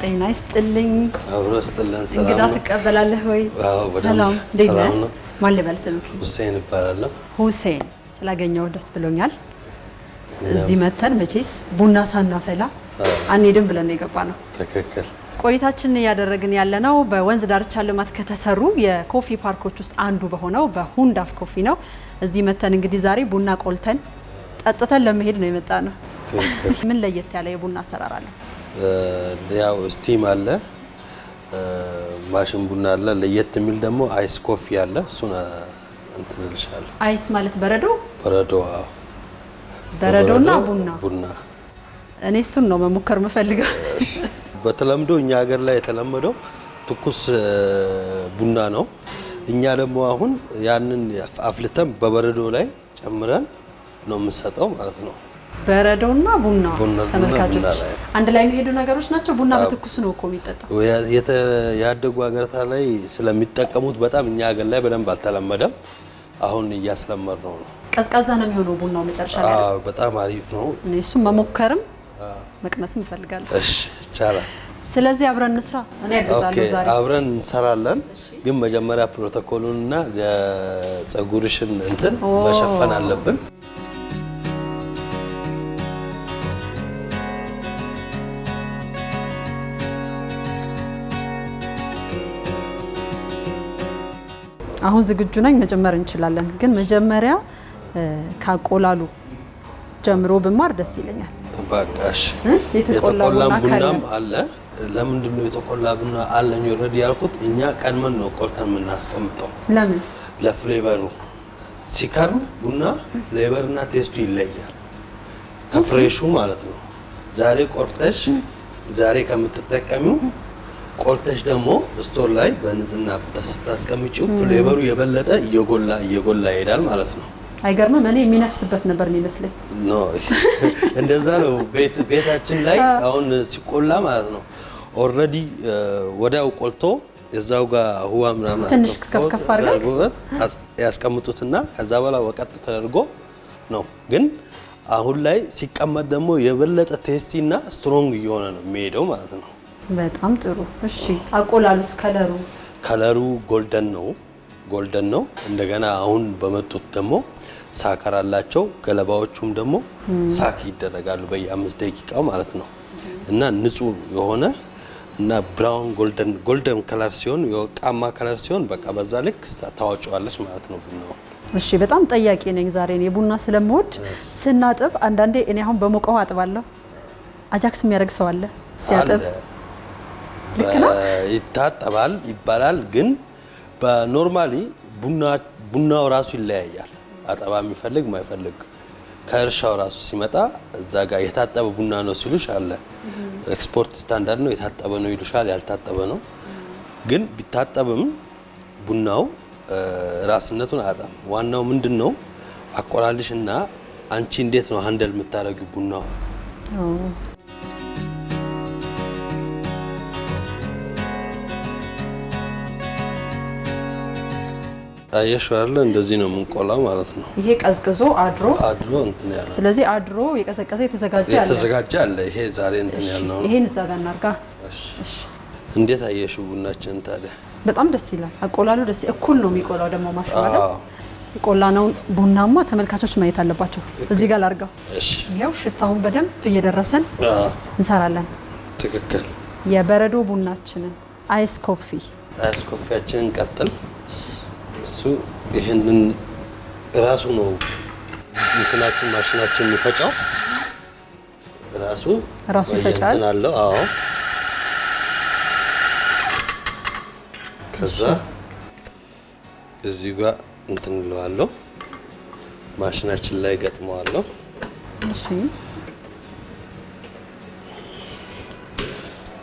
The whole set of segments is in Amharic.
ጤና ይስጥልኝ አብሮ ይስጥልን ሰላም እንግዳ ተቀበላለህ ወይ ሰላም ሰላም ነው ማን ልበል ስምክ ሁሴን ይባላል ሁሴን ስላገኘው ደስ ብሎኛል እዚህ መተን መቼስ ቡና ሳናፈላ አንሄድም ብለን የገባነው ተከክል ቆይታችንን ያደረግን ያለነው በወንዝ ዳርቻ ልማት ከተሰሩ የኮፊ ፓርኮች ውስጥ አንዱ በሆነው በሁንዳፍ ኮፊ ነው እዚህ መተን እንግዲህ ዛሬ ቡና ቆልተን ጠጥተን ለመሄድ ነው የመጣነው ምን ለየት ያለ የቡና አሰራር አለ ያው ስቲም አለ ማሽን ቡና አለ ለየት የሚል ደግሞ አይስ ኮፊ አለ እሱን እንትልልሻል አይስ ማለት በረዶ በረዶና ቡና እኔ እሱን ነው መሞከር መፈልገው በተለምዶ እኛ ሀገር ላይ የተለመደው ትኩስ ቡና ነው እኛ ደግሞ አሁን ያንን አፍልተን በበረዶ ላይ ጨምረን ነው የምንሰጠው ማለት ነው በረዶና ቡና ተመልካቾች አንድ ላይ የሚሄዱ ነገሮች ናቸው ቡና በትኩስ ነው እኮ የሚጠጣው ያደጉ ሀገራት ላይ ስለሚጠቀሙት በጣም እኛ ሀገር ላይ በደንብ አልተለመደም አሁን እያስለመድነው ነው ቀዝቃዛ ነው የሚሆነው ቡናው መጨረሻ ላይ በጣም አሪፍ ነው እሱን መሞከርም መቅመስም እንፈልጋለን እሺ ይቻላል ስለዚህ አብረን እንስራ እኔ ያገዛለሁ ዛሬ አብረን እንሰራለን ግን መጀመሪያ ፕሮቶኮሉንና የፀጉርሽን እንትን መሸፈን አለብን አሁን ዝግጁ ነኝ መጀመር እንችላለን ግን መጀመሪያ ካቆላሉ ጀምሮ ብማር ደስ ይለኛል ባቃሽ የተቆላ ቡናም አለ ለምንድን ነው የተቆላ ቡና አለኝ ኦሬዲ ያልኩት እኛ ቀድመን ነው ቆልተን የምናስቀምጠው ለምን ለፍሌቨሩ ሲከርም ቡና ፍሌቨርና ቴስቱ ይለያል ከፍሬሹ ማለት ነው ዛሬ ቆርጠሽ ዛሬ ከምትጠቀሚው ቆልተሽ ደግሞ ስቶር ላይ በንጽህና ተስቀምጪው ፍሌቨሩ የበለጠ እየጎላ ይሄዳል ማለት ነው አይገርምም እኔ የሚነፍስበት ነበር የሚመስለኝ ኖ እንደዛ ነው ቤታችን ላይ አሁን ሲቆላ ማለት ነው ኦሬዲ ወዳው ቆልቶ እዛው ጋር ሁዋ ምናምን ትንሽ ከፍከፍ አድርገው ያስቀምጡትና ከዛ በኋላ ወቀጥ ተደርጎ ነው ግን አሁን ላይ ሲቀመጥ ደግሞ የበለጠ ቴስቲና ስትሮንግ እየሆነ ነው የሚሄደው ማለት ነው በጣም ጥሩ እሺ አቆላሉስ ከለሩ ጎልደን ነው እንደገና አሁን በመጡት ደግሞ ሳከር አላቸው ገለባዎቹም ደግሞ ሳክ ይደረጋሉ በየ5 ደቂቃው ማለት ነው እና ንጹህ የሆነ እና ብራውን ጎልደን ከለር ሲሆን የወርቃማ ከለር ሲሆን በቃ በዛ ልክ ታዋጫዋለሽ ማለት ነው ቡናው እሺ በጣም ጠያቂ ነኝ ዛሬ ነው ቡና ስለምወድ ስናጥብ አንዳንዴ እኔ አሁን በሞቀው አጥባለሁ አጃክስ የሚያደርግ ሰው አለ ሲያጥብ ይታጠባል ይባላል ግን በኖርማሊ ቡናው ራሱ ይለያያል አጠባ የሚፈልግ ማይፈልግ ከእርሻው ራሱ ሲመጣ እዛ ጋር የታጠበ ቡና ነው ሲሉሽ አለ ኤክስፖርት ስታንዳርድ ነው የታጠበ ነው ይሉሻል ያልታጠበ ነው ግን ቢታጠብም ቡናው ራስነቱን አጣም ዋናው ምንድነው አቆላልሽና አንቺ እንዴት ነው ሃንደል የምታረጊው ቡናው አየሽዋለ እንደዚህ ነው የምንቆላው ማለት ነው ይሄ ቀዝቅዞ አድሮ እንትን ያለው ስለዚህ አድሮ የቀዘቀዘ የተዘጋጀ አለ ይሄ ዛሬ እንትን ያለው ይሄን እዛ ጋር እናርጋ እሺ እንዴት አየሽው ቡናችን ታዲያ በጣም ደስ ይላል አቆላሉ ደስ እኩል ነው የሚቆላው ደግሞ ማሽማለ ቆላናው ቡናማ ተመልካቾች ማየት አለባቸው እዚህ ጋር ላርጋው እሺ ያው ሽታውን በደንብ እየደረሰን እንሰራለን ትክክል የበረዶ ቡናችንን አይስ ኮፊያችንን ቀጥል እሱ ይሄንን ራሱ ነው እንትናችን ማሽናችን የሚፈጫው ራሱ ይፈጫል እንትናለው አዎ ከዛ እዚህ ጋር እንትንለዋለሁ ማሽናችን ላይ ገጥመዋለሁ እሺ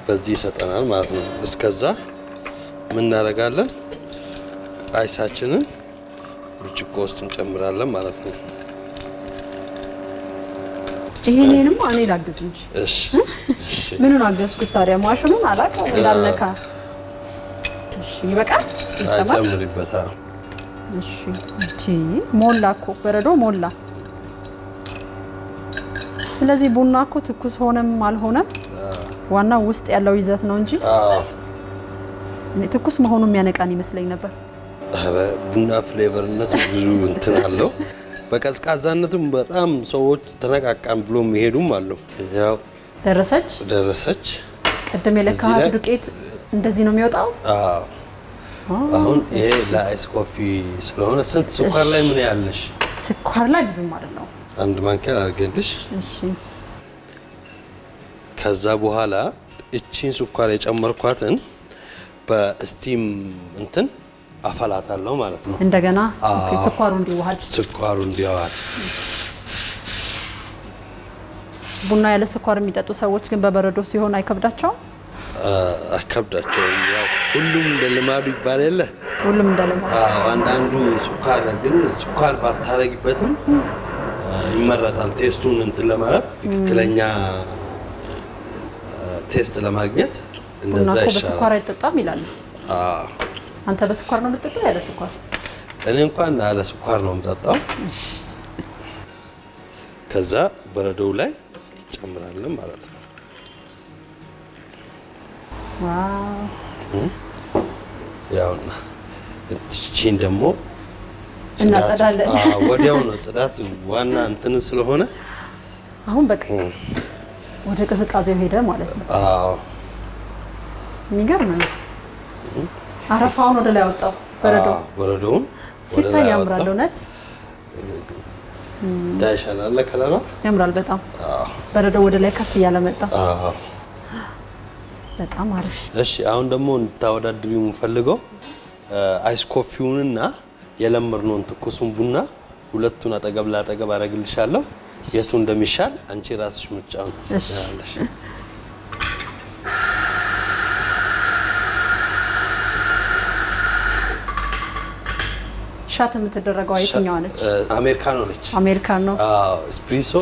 በዚህ ይሰጠናል ማለት ነው እስከዛ ምን እናደርጋለን አይሳችንን ብርጭቆ ውስጥ እንጨምራለን ማለት ነው ይሄንንም እኔ ላግዝ እንጂ እሺ ምኑን አገዝኩት ታዲያ ማሽኑን አላውቅም እንዳልነካ እሺ ይበቃል ይጨምርበታል እሺ እቺ ሞላ እኮ በረዶ ሞላ ስለዚህ ቡና እኮ ትኩስ ሆነም አልሆነም ዋናው ውስጥ ያለው ይዘት ነው እንጂ ትኩስ መሆኑ የሚያነቃን ይመስለኝ ነበር። አረ ቡና ፍሌቨርነት ብዙ እንትን አለው። በቀዝቃዛነቱም በጣም ሰዎች ተነቃቃም ብሎ የሚሄዱም አለው። ያው ደረሰች። ቅድም የለካሃት ዱቄት እንደዚህ ነው የሚወጣው? አሁን ይሄ ለአይስ ኮፊ ስለሆነ ስንት ስኳር ላይ ምን ያለሽ? ስኳር ላይ ብዙም አይደለም። አንድ ማንኪያ አድርገልሽ። እሺ። ከዛ በኋላ እቺን ስኳር የጨመርኳትን በስቲም እንትን አፈላታለሁ ማለት ነው። እንደገና ስኳሩ እንዲዋሃድ። ቡና ያለ ስኳር የሚጠጡ ሰዎች ግን በበረዶ ሲሆን አይከብዳቸውም? አይከብዳቸውም። ያው ሁሉም እንደ ልማዱ ይባል የለ? ሁሉም እንደ ልማዱ። አንዳንዱ ስኳር ባታረጊበትም ይመረጣል። ቴስቱን እንትን ለማለት ትክክለኛ ቴስት ለማግኘት እንደዛ ይሻላል። በስኳር አይጠጣም ይላል። አንተ በስኳር ነው የምትጠጣው ያለ ስኳር? እኔ እንኳን ያለ ስኳር ነው የምጠጣው። ከዛ በረዶው ላይ ይጨምራለን ማለት ነው። ዋው! ያውና እቺን ደግሞ እናጸዳለን። ወዲያው ነው ጽዳት ዋና እንትን ስለሆነ አሁን በቃ ወደ ቅዝቃዜው ሄደ ማለት ነው። የሚገርም ነው። አረፋውን ወደ ላይ አወጣው በረዶውን ሲታይ ያምራል። እውነት ታይሻላል። ከለሯ ያምራል በጣም። በረዶ ወደ ላይ ከፍ እያለ መጣ። በጣም አሪፍ። እሺ አሁን ደግሞ እንድታወዳድሩ የምፈልገው አይስ ኮፊውንና የለመድነውን ትኩሱን ቡና ሁለቱን አጠገብ ላጠገብ አደርግልሻለሁ። የቱ እንደሚሻል አንቺ ራስሽ ምርጫውን ትሰጪያለሽ። ሻት የምትደረገው የትኛዋ ነች? አሜሪካኖ ነች። አሜሪካኖ። ስፕሪሶ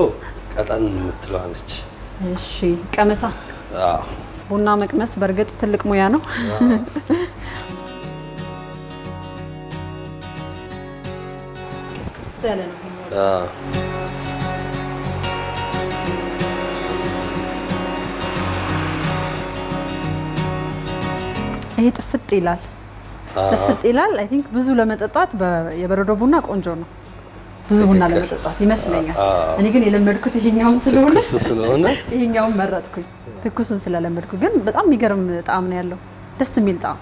ቀጠን የምትለዋ ነች። እሺ ቀመሳ። ቡና መቅመስ በእርግጥ ትልቅ ሙያ ነው። ያለ ነው። ይሄ ጥፍጥ ይላል። አይ ቲንክ ብዙ ለመጠጣት የበረዶ ቡና ቆንጆ ነው። ብዙ ቡና ለመጠጣት ይመስለኛል። እኔ ግን የለመድኩት ይሄኛውን ስለሆነ ይሄኛውን መረጥኩኝ። ትኩሱን ስለለመድኩ ግን በጣም የሚገርም ጣዕም ነው ያለው። ደስ የሚል ጣዕም።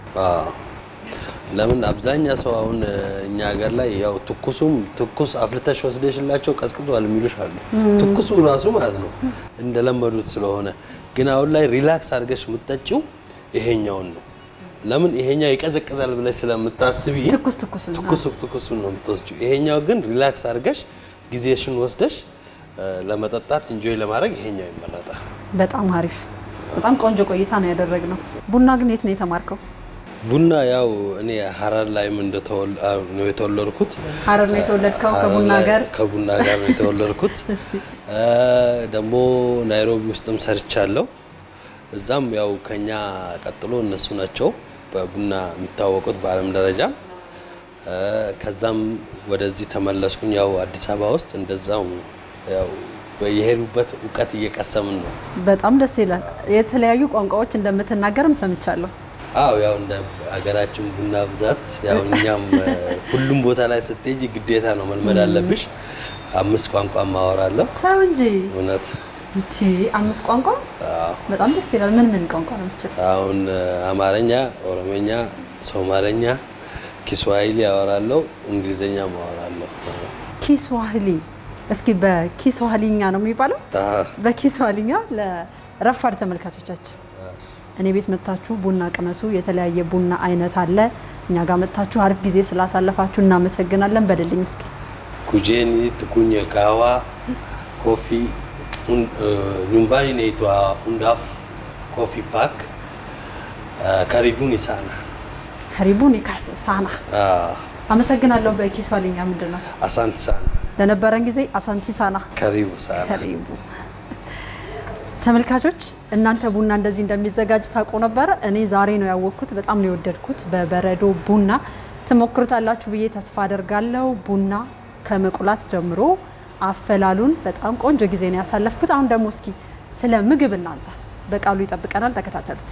ለምን አብዛኛ ሰው አሁን እኛ ሀገር ላይ ያው ትኩስ አፍልተሽ ወስደሽላቸው ቀዝቅዟል የሚሉሽ አሉ። ትኩሱ ራሱ ማለት ነው እንደለመዱት ስለሆነ፣ ግን አሁን ላይ ሪላክስ አድርገሽ የምትጠጪው ይሄኛውን ነው። ለምን ይሄኛው ይቀዘቅዛል ብለሽ ስለምታስቢ ትኩሱን ነው የምትወስጂው። ይሄኛው ግን ሪላክስ አድርገሽ ጊዜሽን ወስደሽ ለመጠጣት ኢንጆይ ለማድረግ ይሄኛው ይመረጣል። በጣም አሪፍ፣ በጣም ቆንጆ ቆይታ ነው ያደረግነው። ቡና ግን የት ነው የተማርከው? ቡና ያው እኔ ሀረር ላይም ነው የተወለድኩት። ሀረር ነው የተወለድከው? ከቡና ጋር ነው የተወለድኩት። ደግሞ ናይሮቢ ውስጥም ሰርቻለሁ። እዛም ያው ከኛ ቀጥሎ እነሱ ናቸው በቡና የሚታወቁት በዓለም ደረጃ። ከዛም ወደዚህ ተመለስኩኝ። ያው አዲስ አበባ ውስጥ እንደዛው ያው በየሄዱበት እውቀት እየቀሰምን ነው። በጣም ደስ ይላል። የተለያዩ ቋንቋዎች እንደምትናገርም ሰምቻለሁ። ያው እንደ ሀገራችን ቡና ብዛት ያው እኛም ሁሉም ቦታ ላይ ስትሄጂ ግዴታ ነው መልመድ አለብሽ። 5 ቋንቋ ማወራለሁ። ተው እንጂ እውነት። 5 ቋንቋ? በጣም ደስ ይላል። ምን ቋንቋ ነው የምትችለው? አሁን አማርኛ፣ ኦሮሞኛ፣ ሶማሌኛ፣ ኪስዋሂሊ አወራለሁ። እንግሊዘኛ አወራለሁ። ኪስዋሂሊ? እስኪ በኪስዋሂሊኛ ነው የሚባለው? በኪስዋሂሊኛ ለረፋድ ተመልካቾቻችን እኔ ቤት መጣችሁ ቡና ቅመሱ። የተለያየ ቡና አይነት አለ። እኛ ጋር መጣችሁ አሪፍ ጊዜ ስላሳለፋችሁ እናመሰግናለን። በደልኝ እስኪ ኩጄኒ ትኩኝ ካዋ ኮፊ ኑምባኒ ነይቷ ሁንዳፍ ኮፊ ፓክ ከሪቡን ይሳና አመሰግናለሁ። በኪስዋሂሊኛ ምንድን ነው? አሳንቲ ሳና። ለነበረን ጊዜ አሳንቲ ሳና ከሪቡ ሳና። ተመልካቾች እናንተ ቡና እንደዚህ እንደሚዘጋጅ ታውቁ ነበረ? እኔ ዛሬ ነው ያወቅኩት። በጣም ነው የወደድኩት። በበረዶ ቡና ትሞክሩታላችሁ ብዬ ተስፋ አደርጋለሁ። ቡና ከመቁላት ጀምሮ አፈላሉን በጣም ቆንጆ ጊዜ ነው ያሳለፍኩት። አሁን ደግሞ እስኪ ስለ ምግብ እናንሳ። በቃሉ ይጠብቀናል። ተከታተሉት።